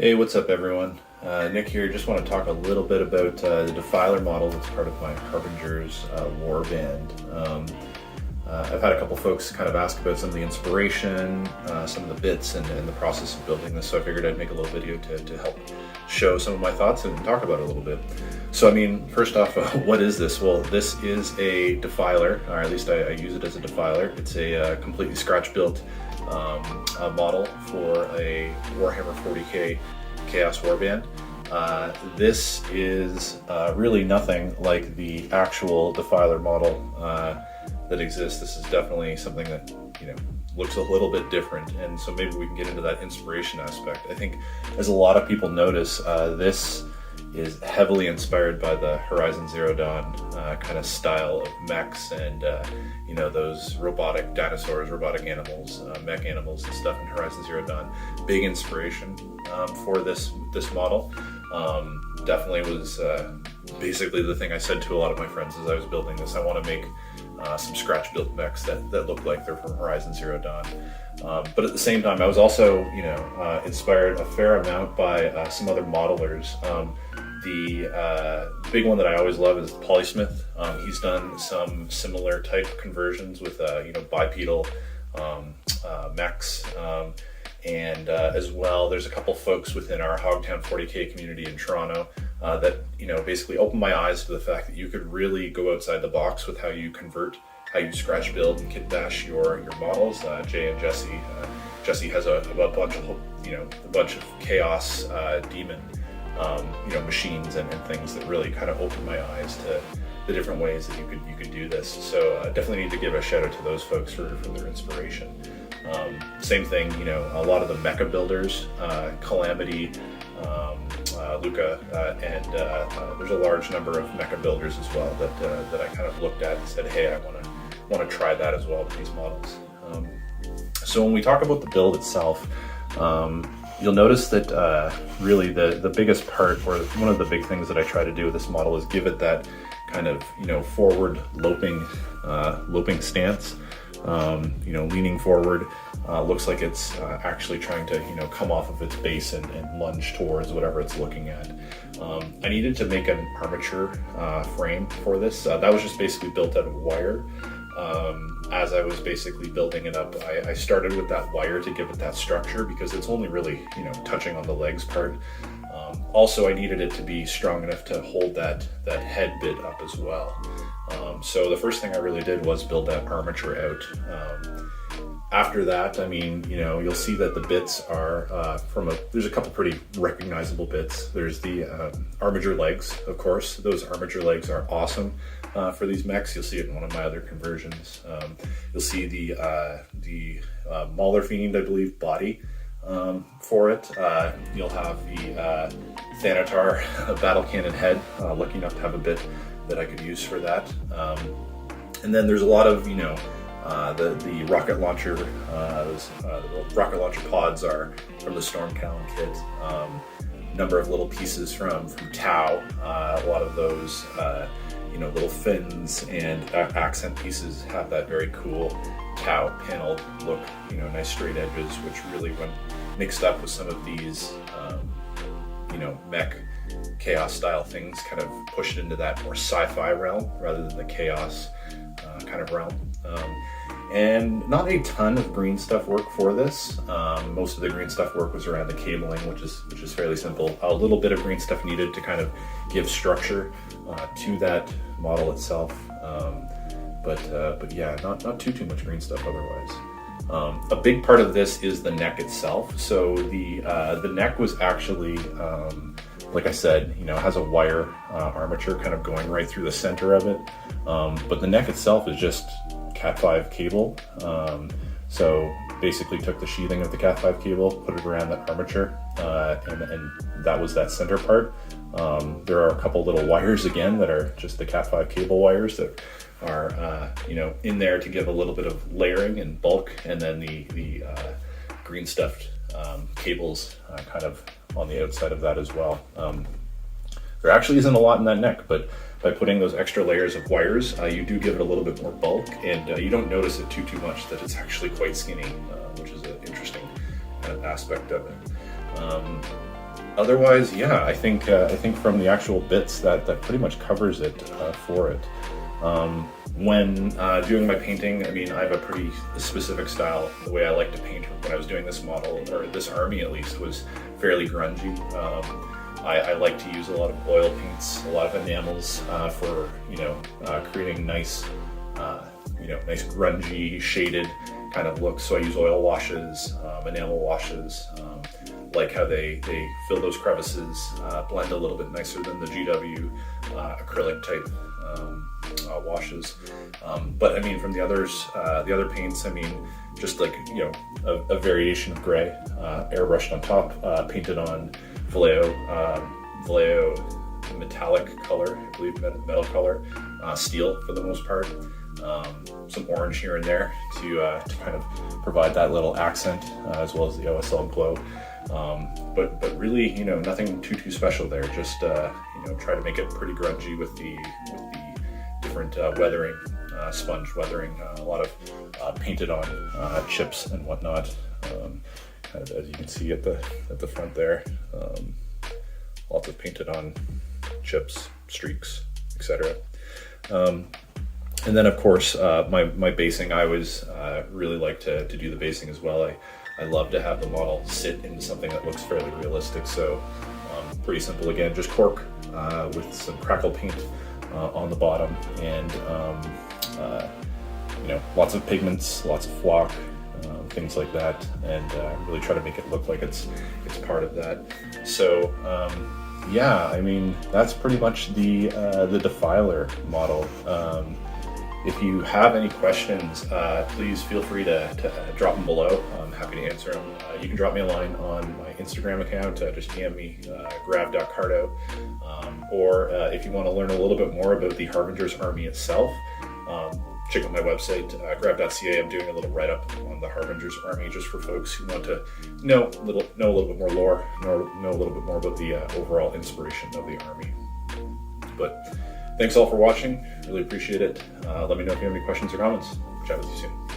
Hey, what's up everyone? Nick here. Just want to talk a little bit about the Defiler model that's part of my Harbingers Warband. I've had a couple folks kind of ask about some of the inspiration, some of the bits, and the process of building this, so I figured I'd make a little video to help show some of my thoughts and talk about it a little bit. So I mean, first off, what is this? Well, this is a Defiler, or at least I use it as a Defiler. It's a completely scratch-built model for a Warhammer 40k Chaos Warband. This is really nothing like the actual Defiler model that exists. This is definitely something that, looks a little bit different, and so maybe we can get into that inspiration aspect. I think, as a lot of people notice, this is heavily inspired by the Horizon Zero Dawn kind of style of mechs and those robotic dinosaurs, robotic animals, mech animals and stuff in Horizon Zero Dawn. Big inspiration for this model. Definitely was basically the thing I said to a lot of my friends as I was building this. I want to make some scratch-built mechs that look like they're from Horizon Zero Dawn. But at the same time, I was also, inspired a fair amount by some other modelers. The big one that I always love is Polysmith. He's done some similar type conversions with, bipedal mechs. And as well, there's a couple folks within our Hogtown 40k community in Toronto that basically opened my eyes to the fact that you could really go outside the box with how you convert, how you scratch build and kit bash your models. Jay and Jesse. Jesse has a bunch of chaos demon machines and things that really kind of opened my eyes to the different ways that you could do this. So definitely need to give a shout out to those folks for their inspiration. Same thing, a lot of the mecha builders, Calamity, Luca, and there's a large number of mecha builders as well that I kind of looked at and said, hey, I want to try that as well with these models. So when we talk about the build itself, you'll notice that really the biggest part, or one of the big things that I try to do with this model, is give it that kind of forward loping stance. Leaning forward, looks like it's actually trying to come off of its base and lunge towards whatever it's looking at. I needed to make an armature frame for this. That was just basically built out of wire. As I was basically building it up, I started with that wire to give it that structure, because it's only really touching on the legs part. Also, I needed it to be strong enough to hold that head bit up as well. So the first thing I really did was build that armature out. After that, you'll see that the bits are there's a couple pretty recognizable bits. There's the armature legs, of course. Those armature legs are awesome for these mechs. You'll see it in one of my other conversions. You'll see the Mauler Fiend, I believe, body for it. You'll have the Thanatar battle cannon head. Lucky enough to have a bit that I could use for that. And then there's a lot of, the rocket launcher, the rocket launcher pods are from the Storm Callan kit. Number of little pieces from Tau. A lot of those, little fins and accent pieces have that very cool Tau paneled look. Nice straight edges, which really, when mixed up with some of these, mech chaos style things, kind of push it into that more sci-fi realm rather than the chaos kind of realm. And not a ton of green stuff work for this. Most of the green stuff work was around the cabling, which is fairly simple. A little bit of green stuff needed to kind of give structure to that model itself. But yeah, not too much green stuff otherwise. A big part of this is the neck itself. So the neck was actually, like I said, has a wire armature kind of going right through the center of it. But the neck itself is just Cat5 cable. So basically took the sheathing of the Cat5 cable, put it around that armature, and that was that center part. There are a couple little wires again that are just the Cat5 cable wires that are in there to give a little bit of layering and bulk, and then the green stuffed cables kind of on the outside of that as well. There actually isn't a lot in that neck, but by putting those extra layers of wires, you do give it a little bit more bulk, and you don't notice it too much that it's actually quite skinny, which is an interesting kind of aspect of it. otherwise, yeah, I think from the actual bits that pretty much covers it for it. When doing my painting, I mean, I have a pretty specific style. The way I like to paint when I was doing this model, or this army at least, was fairly grungy. I like to use a lot of oil paints, a lot of enamels for creating nice nice grungy shaded kind of looks. So I use oil washes, enamel washes, like how they fill those crevices, blend a little bit nicer than the GW acrylic type washes. But I mean, from the other paints, I mean, just like, a variation of gray, airbrushed on top, painted on Vallejo metallic color, I believe metal color, steel for the most part. Some orange here and there to kind of provide that little accent, as well as the OSL glow. But really, nothing too special there. Just try to make it pretty grungy with the different weathering, sponge weathering, a lot of painted on chips and whatnot. Kind of as you can see at the front there, lots of painted on chips, streaks, etc. And then of course, my basing, I always really like to do the basing as well. I love to have the model sit into something that looks fairly realistic. So pretty simple again, just cork with some crackle paint on the bottom, and lots of pigments, lots of flock, things like that, and really try to make it look like it's part of that. So yeah, I mean, that's pretty much the Defiler model. If you have any questions, please feel free to drop them below. I'm happy to answer them. You can drop me a line on my Instagram account, just DM me, grav.cardo. Or if you want to learn a little bit more about the Harbingers army itself, check out my website, grav.ca. I'm doing a little write-up on the Harbingers army just for folks who want to know a little bit more lore, know a little bit more about the overall inspiration of the army. But thanks all for watching. Really appreciate it. Let me know if you have any questions or comments. Chat with you soon.